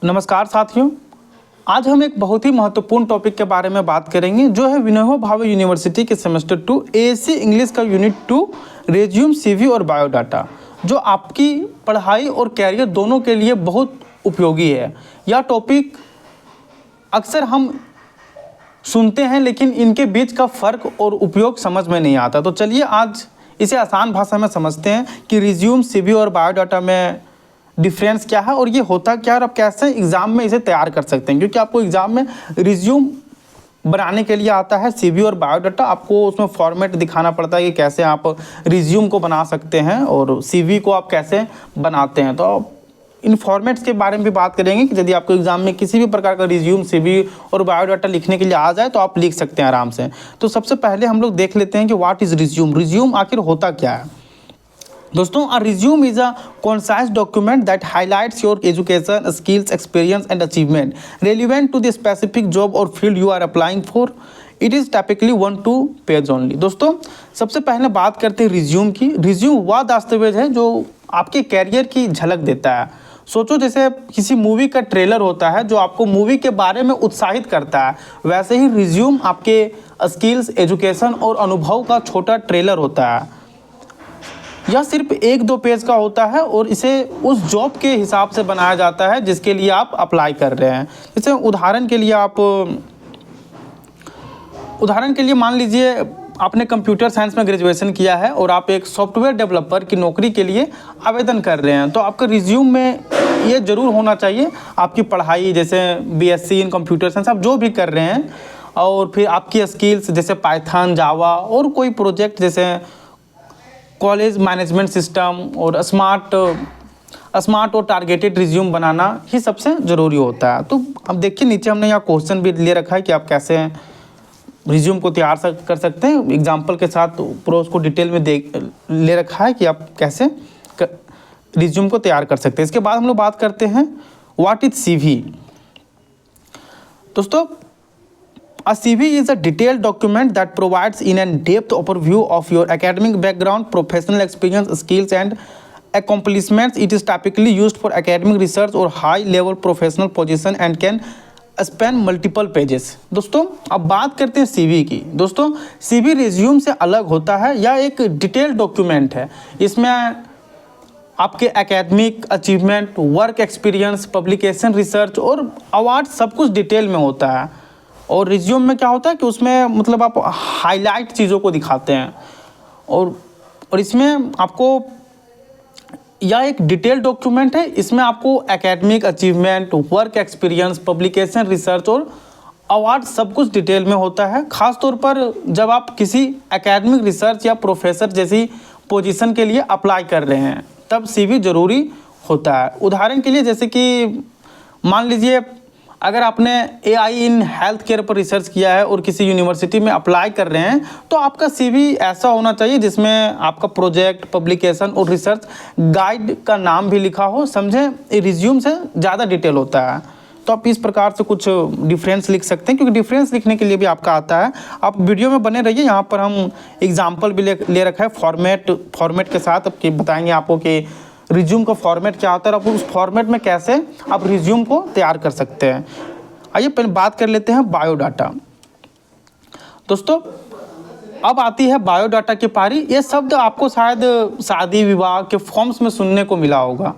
नमस्कार साथियों, आज हम एक बहुत ही महत्वपूर्ण टॉपिक के बारे में बात करेंगे जो है विनोबा भावे यूनिवर्सिटी के सेमेस्टर 2 एएससी इंग्लिश का यूनिट 2 रेज्यूम सीवी और बायोडाटा, जो आपकी पढ़ाई और कैरियर दोनों के लिए बहुत उपयोगी है। यह टॉपिक अक्सर हम सुनते हैं लेकिन इनके बीच का फ़र्क और उपयोग समझ में नहीं आता। तो चलिए आज इसे आसान भाषा में समझते हैं कि रिज्यूम सीवी और बायोडाटा में डिफरेंस क्या है और ये होता क्या है और आप कैसे एग्ज़ाम में इसे तैयार कर सकते हैं। क्योंकि आपको एग्ज़ाम में रिज्यूम बनाने के लिए आता है सीवी और बायोडाटा, आपको उसमें फॉर्मेट दिखाना पड़ता है कि कैसे आप रिज्यूम को बना सकते हैं और सीवी को आप कैसे बनाते हैं। तो इन फॉर्मेट्स के बारे में भी बात करेंगे कि यदि आपको एग्जाम में किसी भी प्रकार का रिज्यूम सीवी और बायोडाटा लिखने के लिए आ जाए तो आप लिख सकते हैं आराम से। तो सबसे पहले हम लोग देख लेते हैं कि व्हाट इज़ रिज्यूम। रिज्यूम आखिर होता क्या है दोस्तों? A resume is a concise document that highlights your education, skills, experience and achievement relevant to the specific job or field you are applying for. It is typically 1-2 page only। दोस्तों सबसे पहले बात करते हैं रिज्यूम की। Resume वह दस्तावेज है जो आपके कैरियर की झलक देता है। सोचो जैसे किसी मूवी का ट्रेलर होता है जो आपको मूवी के बारे में उत्साहित करता है, वैसे ही रिज्यूम आपके स्किल्स, एजुकेशन और अनुभव का छोटा ट्रेलर होता है। यह सिर्फ 1-2 पेज का होता है और इसे उस जॉब के हिसाब से बनाया जाता है जिसके लिए आप अप्लाई कर रहे हैं। जैसे उदाहरण के लिए मान लीजिए आपने कंप्यूटर साइंस में ग्रेजुएशन किया है और आप एक सॉफ्टवेयर डेवलपर की नौकरी के लिए आवेदन कर रहे हैं, तो आपका रिज्यूम में ये ज़रूर होना चाहिए आपकी पढ़ाई, जैसे बीएससी इन कंप्यूटर साइंस आप जो भी कर रहे हैं, और फिर आपकी स्किल्स जैसे पाइथन, जावा और कोई प्रोजेक्ट जैसे कॉलेज मैनेजमेंट सिस्टम और स्मार्ट और टारगेटेड रिज्यूम बनाना ही सबसे ज़रूरी होता है। तो अब देखिए नीचे हमने यहाँ क्वेश्चन भी ले रखा है कि आप कैसे रिज्यूम को तैयार कर सकते हैं। एग्जाम्पल के साथ पूरा उसको डिटेल में ले रखा है कि आप कैसे रिज्यूम को तैयार कर सकते हैं। इसके बाद हम लोग बात करते हैं व्हाट इज सीवी। दोस्तों A CV is a detailed document that provides in-depth overview of your academic background, professional experience, skills and accomplishments. It is typically used for academic research or high-level professional position and can span multiple pages। दोस्तों अब बात करते हैं CV की। दोस्तों CV resume से अलग होता है, यह एक डिटेल्ड डॉक्यूमेंट है। इसमें आपके academic achievement, work experience, publication, research और अवार्ड सब कुछ डिटेल में होता है। और रिज्यूम में क्या होता है कि उसमें मतलब आप हाईलाइट चीज़ों को दिखाते हैं और इसमें आपको यह एक डिटेल डॉक्यूमेंट है। इसमें आपको academic achievement, work experience, publication, research और अवार्ड सब कुछ डिटेल में होता है। ख़ास तौर पर जब आप किसी एकेडमिक, रिसर्च या प्रोफेसर जैसी पोजीशन के लिए अप्लाई कर रहे हैं तब सीवी ज़रूरी होता है। उदाहरण के लिए जैसे कि मान लीजिए अगर आपने AI इन हेल्थ केयर पर रिसर्च किया है और किसी यूनिवर्सिटी में अप्लाई कर रहे हैं तो आपका CV ऐसा होना चाहिए जिसमें आपका प्रोजेक्ट, पब्लिकेशन और रिसर्च गाइड का नाम भी लिखा हो। समझें, रिज्यूम से ज़्यादा डिटेल होता है। तो आप इस प्रकार से कुछ डिफरेंस लिख सकते हैं, क्योंकि डिफरेंस लिखने के लिए भी आपका आता है। आप वीडियो में बने रहिए, यहाँ पर हम एग्जाम्पल भी ले रखा है फॉर्मेट के साथ बताएंगे आपको कि रिज्यूम का फॉर्मेट क्या होता है और आप उस फॉर्मेट में कैसे आप रिज्यूम को तैयार कर सकते हैं। आइए पहले बात कर लेते हैं बायोडाटा। दोस्तों अब आती है बायोडाटा की पारी। ये शब्द आपको शायद शादी विवाह के फॉर्म्स में सुनने को मिला होगा।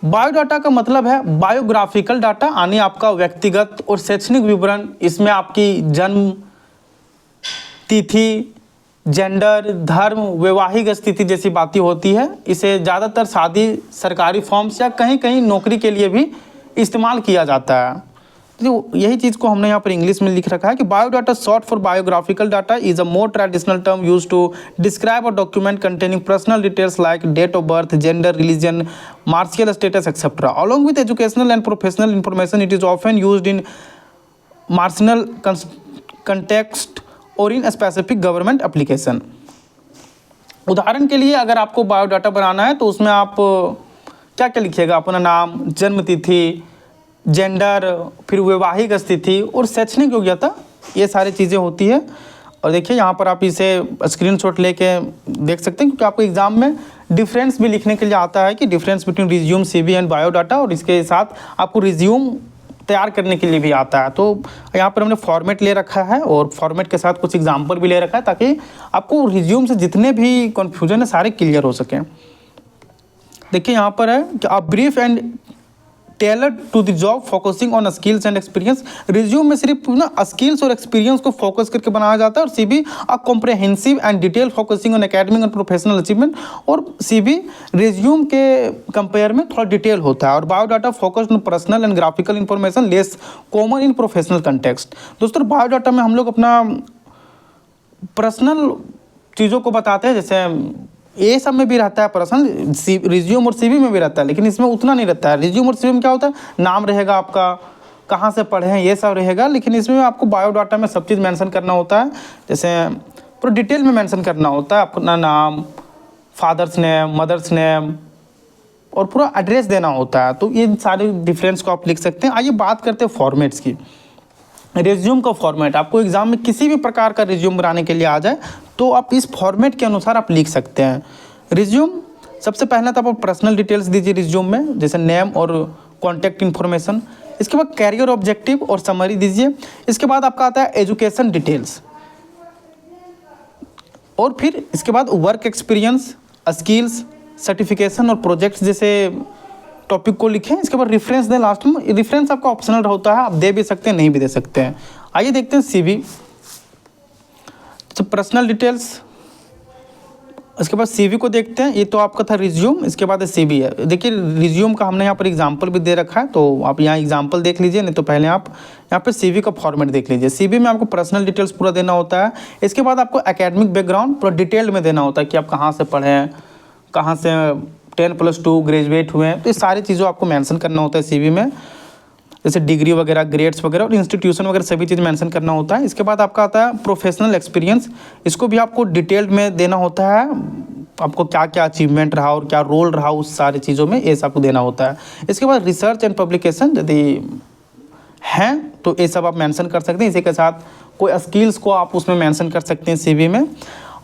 बायोडाटा का मतलब है बायोग्राफिकल डाटा, यानी आपका व्यक्तिगत और शैक्षणिक विवरण। इसमें आपकी जन्म तिथि, जेंडर, धर्म, वैवाहिक स्थिति जैसी बातें होती है। इसे ज़्यादातर शादी, सरकारी फॉर्म्स या कहीं कहीं नौकरी के लिए भी इस्तेमाल किया जाता है। तो यही चीज़ को हमने यहाँ पर इंग्लिश में लिख रखा है कि biodata short for biographical data is a more traditional term use to describe a document containing personal details like date of birth, gender, religion, marital status etcetera along with educational and professional information. It is often used in marginal context और in specific government application. उदाहरण के लिए अगर आपको biodata बनाना है तो उसमें आप क्या क्या लिखिएगा? अपना नाम, जन्म तिथि, जेंडर, फिर वैवाहिक स्थिति और शैक्षणिक योग्यता, ये सारी चीज़ें होती है। और देखिए यहाँ पर आप इसे स्क्रीनशॉट लेके देख सकते हैं, क्योंकि आपको एग्ज़ाम में डिफरेंस भी लिखने के लिए आता है कि difference between resume, CV and biodata, और इसके साथ आपको रिज्यूम तैयार करने के लिए भी आता है। तो यहाँ पर हमने फॉर्मेट ले रखा है और फॉर्मेट के साथ कुछ एग्जाम्पल भी ले रखा है ताकि आपको रिज्यूम से जितने भी कन्फ्यूजन है सारे क्लियर हो सकें। देखिए यहाँ पर है कि a brief and tailored to the job focusing on skills and experience. Resume में सिर्फ ना स्किल्स और एक्सपीरियंस को फोकस करके बनाया जाता है, और CV a comprehensive and detail focusing on academic and professional achievement. और CV रिज्यूम के कंपेयर में थोड़ा डिटेल होता है, और biodata focused on personal and graphical information less common in professional context. दोस्तों बायोडाटा में हम लोग अपना पर्सनल चीज़ों को बताते हैं, जैसे ये सब में भी रहता है पर्सनल, रिज्यूम और CV में भी रहता है, लेकिन इसमें उतना नहीं रहता है। रिज्यूम और CV में क्या होता है, नाम रहेगा आपका, कहाँ से पढ़े हैं, ये सब रहेगा, लेकिन इसमें आपको बायोडाटा में सब चीज़ मेंशन करना होता है। जैसे पूरा डिटेल में मेंशन करना होता है, अपना नाम, फादर्स नेम, मदर्स नेम, और पूरा एड्रेस देना होता है। तो ये सारे डिफरेंस को आप लिख सकते हैं। आइए बात करते हैं फॉर्मेट्स की। रिज्यूम का फॉर्मेट, आपको एग्जाम में किसी भी प्रकार का रिज्यूम बनाने के लिए आ जाए तो आप इस फॉर्मेट के अनुसार आप लिख सकते हैं। रिज्यूम सबसे पहले तो आप पर्सनल डिटेल्स दीजिए रिज्यूम में, जैसे नेम और कॉन्टैक्ट इन्फॉर्मेशन। इसके बाद कैरियर ऑब्जेक्टिव और समरी दीजिए। इसके बाद आपका आता है एजुकेशन डिटेल्स, और फिर इसके बाद वर्क एक्सपीरियंस, स्किल्स, सर्टिफिकेशन और प्रोजेक्ट्स जैसे टॉपिक को लिखें। इसके बाद रेफरेंस दें लास्ट में। रेफरेंस आपका ऑप्शनल होता है, आप दे भी सकते हैं, नहीं भी दे सकते हैं। आइए देखते हैं CV। तो पर्सनल डिटेल्स, इसके बाद CV को देखते हैं। ये तो आपका था रिज्यूम, इसके बाद CV है। देखिए रिज्यूम का हमने यहाँ पर एग्जांपल भी दे रखा है, तो आप यहाँ एग्जांपल देख लीजिए, नहीं तो पहले आप यहाँ पे CV का फॉर्मेट देख लीजिए। CV में आपको पर्सनल डिटेल्स पूरा देना होता है। इसके बाद आपको एकेडमिक बैकग्राउंड पूरा डिटेल में देना होता है कि आप कहाँ से पढ़े हैं, कहाँ से 10+2 ग्रेजुएट हुए हैं, तो ये सारी चीज़ों आपको मेंशन करना होता है CV में, जैसे डिग्री वगैरह, ग्रेड्स वगैरह और इंस्टीट्यूशन वगैरह सभी चीज़ मेंशन करना होता है। इसके बाद आपका आता है प्रोफेशनल एक्सपीरियंस। इसको भी आपको डिटेल में देना होता है, आपको क्या क्या अचीवमेंट रहा और क्या रोल रहा उस सारी चीज़ों में, ये सब आपको देना होता है। इसके बाद रिसर्च एंड पब्लिकेशन यदि हैं तो ये सब आप मेंशन कर सकते हैं। इसी के साथ कोई स्किल्स को आप उसमें मेंशन कर सकते हैं CV में,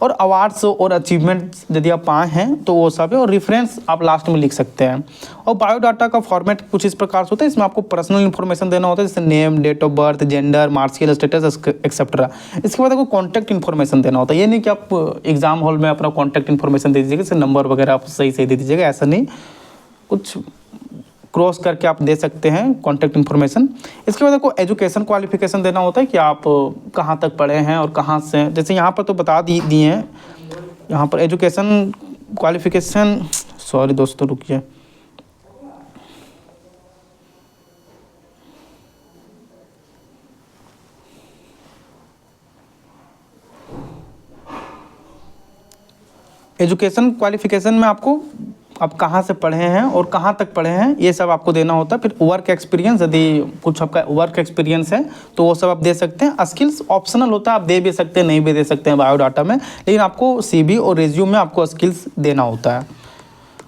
और अवार्ड्स और अचीवमेंट्स यदि आप पाए हैं तो वो सब है, और रेफरेंस आप लास्ट में लिख सकते हैं। और बायोडाटा का फॉर्मेट कुछ इस प्रकार से होता है, इसमें आपको पर्सनल इन्फॉर्मेशन देना होता है, जैसे name, date of birth, gender, marital status etcetera. इसके बाद आपको कॉन्टैक्ट इन्फॉर्मेशन देना होता है। ये नहीं कि आप एग्जाम हॉल में अपना कॉन्टैक्ट इन्फॉर्मेशन दे दीजिएगा, जैसे नंबर वगैरह आप सही दे दीजिएगा, ऐसा नहीं, कुछ क्रॉस करके आप दे सकते हैं कॉन्टैक्ट इन्फॉर्मेशन। इसके बाद आपको एजुकेशन क्वालिफिकेशन देना होता है कि आप कहाँ तक पढ़े हैं और कहाँ से, जैसे यहाँ पर तो बता दिए हैं, यहाँ पर एजुकेशन क्वालिफिकेशन, सॉरी दोस्तों रुकिए, एजुकेशन क्वालिफिकेशन में आपको आप कहाँ से पढ़े हैं और कहाँ तक पढ़े हैं ये सब आपको देना होता है। फिर वर्क एक्सपीरियंस, यदि कुछ आपका वर्क एक्सपीरियंस है तो वो सब आप दे सकते हैं। स्किल्स ऑप्शनल होता है, आप दे भी सकते हैं, नहीं भी दे सकते हैं बायोडाटा में, लेकिन आपको CV और रिज्यूम में आपको स्किल्स देना होता है।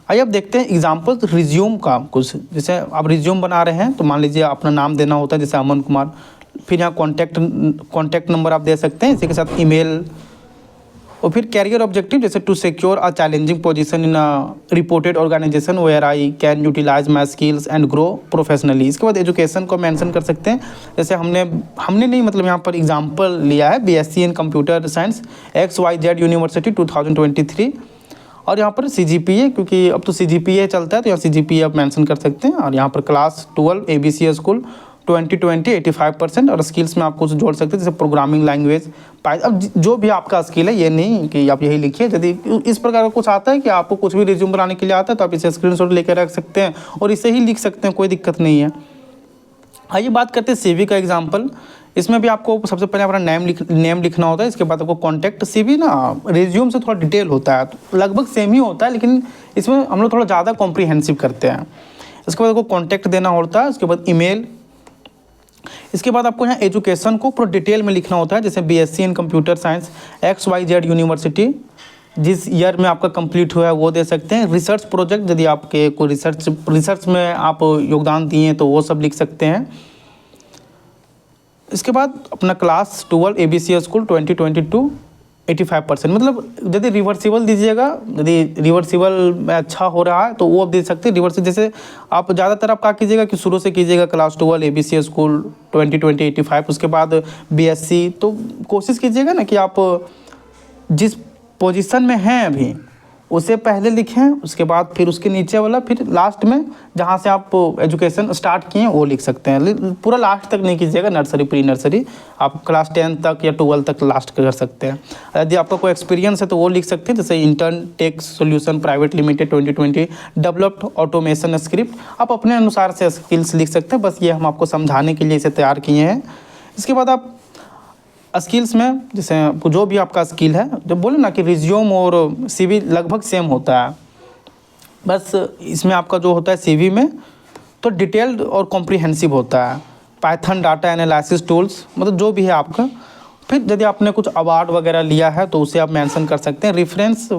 आइए अब देखते हैं एग्जाम्पल रिज्यूम का कुछ। जैसे आप रिज्यूम बना रहे हैं तो मान लीजिए अपना नाम देना होता है, जैसे अमन कुमार, फिर यहाँ कॉन्टैक्ट नंबर आप दे सकते हैं, इसी के साथ ईमेल, और फिर कैरियर ऑब्जेक्टिव जैसे to secure a challenging position in a reported organisation where I can utilise my skills and grow professionally. इसके बाद एजुकेशन को मेंशन कर सकते हैं, जैसे हमने नहीं मतलब यहाँ पर एग्जांपल लिया है BSc इन कंप्यूटर साइंस XYZ यूनिवर्सिटी 2023, और यहाँ पर CGPA, क्योंकि अब तो CGPA चलता है तो यहाँ CGPA आप मेंशन कर सकते हैं। और यहाँ पर क्लास 12 ABC स्कूल 2020 85%, और स्किल्स में आप कुछ जोड़ सकते हैं जैसे प्रोग्रामिंग लैंग्वेज, अब जो भी आपका स्किल है, ये नहीं कि आप यही लिखिए। यदि इस प्रकार का कुछ आता है कि आपको कुछ भी रिज्यूम बनाने के लिए आता है तो आप इसे स्क्रीनशॉट लेकर रख सकते हैं और इसे ही लिख सकते हैं, कोई दिक्कत नहीं है। आइए बात करते हैं CV का एग्जाम्पल। इसमें भी आपको सबसे पहले अपना नेम लिखना होता है, इसके बाद आपको कॉन्टैक्ट। CV ना रिज्यूम से थोड़ा डिटेल होता है, तो लगभग सेम ही होता है, लेकिन इसमें हम लोग थोड़ा ज़्यादा कॉम्प्रीहेंसिव करते हैं। इसके बाद आपको कॉन्टैक्ट देना होता है, उसके बाद ईमेल। इसके बाद आपको यहाँ एजुकेशन को पूरा डिटेल में लिखना होता है, जैसे BSc इन कंप्यूटर साइंस XYZ यूनिवर्सिटी, जिस ईयर में आपका कंप्लीट हुआ है वो दे सकते हैं। रिसर्च प्रोजेक्ट, यदि आपके कोई रिसर्च में आप योगदान दिए हैं तो वो सब लिख सकते हैं। इसके बाद अपना क्लास 12 ABC स्कूल 2022, 85%, मतलब यदि रिवर्सिबल दीजिएगा, यदि रिवर्सिबल में अच्छा हो रहा है तो वो आप दे सकते हैं। रिवर्सिबल जैसे आप ज़्यादातर आप क्या कीजिएगा कि शुरू से कीजिएगा क्लास 12 ABC स्कूल 2020 85, उसके बाद BSc, तो कोशिश कीजिएगा ना कि आप जिस पोजीशन में हैं अभी उसे पहले लिखें, उसके बाद फिर उसके नीचे वाला, फिर लास्ट में जहाँ से आप एजुकेशन स्टार्ट किए वो लिख सकते हैं। पूरा लास्ट तक नहीं कीजिएगा, नर्सरी प्री नर्सरी, आप क्लास 10 तक या 12 तक लास्ट कर सकते हैं। यदि आपका कोई एक्सपीरियंस है तो वो लिख सकते हैं, जैसे intern tech solution private limited 2020 developed automation script, आप अपने अनुसार से स्किल्स लिख सकते हैं। बस ये हम आपको समझाने के लिए इसे तैयार किए हैं। इसके बाद आप स्किल्स में जैसे जो भी आपका स्किल है, जब बोले ना कि रिज्यूम और CV लगभग सेम होता है, बस इसमें आपका जो होता है CV में तो डिटेल्ड और कॉम्प्रिहेंसिव होता है। पाइथन डाटा एनालिसिस टूल्स, मतलब जो भी है आपका। फिर यदि आपने कुछ अवार्ड वगैरह लिया है तो उसे आप मेंशन कर सकते हैं। रेफरेंस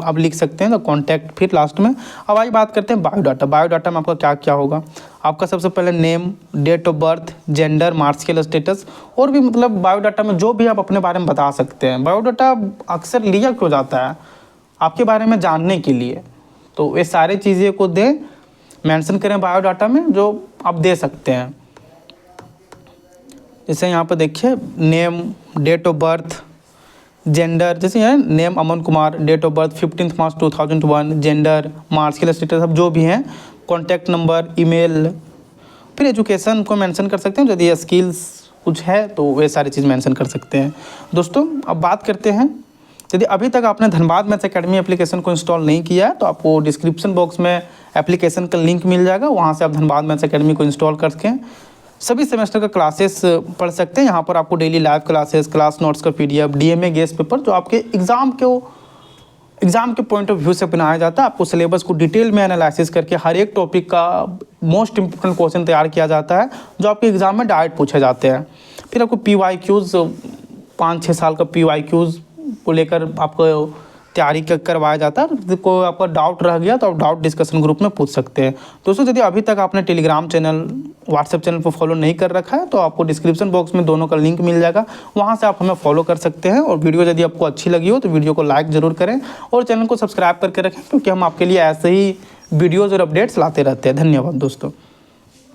आप लिख सकते हैं, तो कॉन्टैक्ट फिर लास्ट में। अब आइए बात करते हैं बायोडाटा। बायोडाटा में आपका क्या क्या होगा, आपका सबसे पहले name, date of birth, gender, marital status, और भी मतलब बायोडाटा में जो भी आप अपने बारे में बता सकते हैं। बायोडाटा अक्सर लिया क्यों जाता है, आपके बारे में जानने के लिए, तो ये सारी चीज़ें को दे मेंशन करें बायोडाटा में, जो आप दे सकते हैं। जैसे यहाँ पर देखिए name, date of birth, gender, जैसे है name Aman Kumar, date of birth 15 March 2001, gender, marital status, अब जो भी हैं, कॉन्टैक्ट नंबर, ईमेल, फिर एजुकेशन को मेंशन कर सकते हैं। यदि स्किल्स कुछ है तो वे सारी चीज़ मेंशन कर सकते हैं। दोस्तों अब बात करते हैं, यदि अभी तक आपने धनबाद मैथ्स एकेडमी एप्लीकेशन को इंस्टॉल नहीं किया है तो आपको डिस्क्रिप्शन बॉक्स में एप्लीकेशन का लिंक मिल जाएगा, वहाँ से आप धनबाद मैथ्स एकेडमी को इंस्टॉल करके सभी सेमेस्टर का क्लासेस पढ़ सकते हैं। यहाँ पर आपको daily live classes, class notes का PDF, DMA गेस्ट पेपर, जो आपके एग्ज़ाम के पॉइंट ऑफ व्यू से बनाया जाता है। आपको सिलेबस को डिटेल में एनालिसिस करके हर एक टॉपिक का मोस्ट इंपॉर्टेंट क्वेश्चन तैयार किया जाता है, जो आपके एग्ज़ाम में डायरेक्ट पूछे जाते हैं। फिर आपको PYQs 5-6 साल का PYQs को लेकर आपको तैयारी करवाया जाता है। कोई आपका डाउट रह गया तो आप डाउट डिस्कशन ग्रुप में पूछ सकते हैं। दोस्तों यदि अभी तक आपने टेलीग्राम चैनल, व्हाट्सएप चैनल पर फॉलो नहीं कर रखा है तो आपको डिस्क्रिप्शन बॉक्स में दोनों का लिंक मिल जाएगा, वहाँ से आप हमें फॉलो कर सकते हैं। और वीडियो यदि आपको अच्छी लगी हो तो वीडियो को लाइक ज़रूर करें और चैनल को सब्सक्राइब करके रखें, क्योंकि हम आपके लिए ऐसे ही वीडियोज़ और अपडेट्स लाते रहते हैं। धन्यवाद दोस्तों।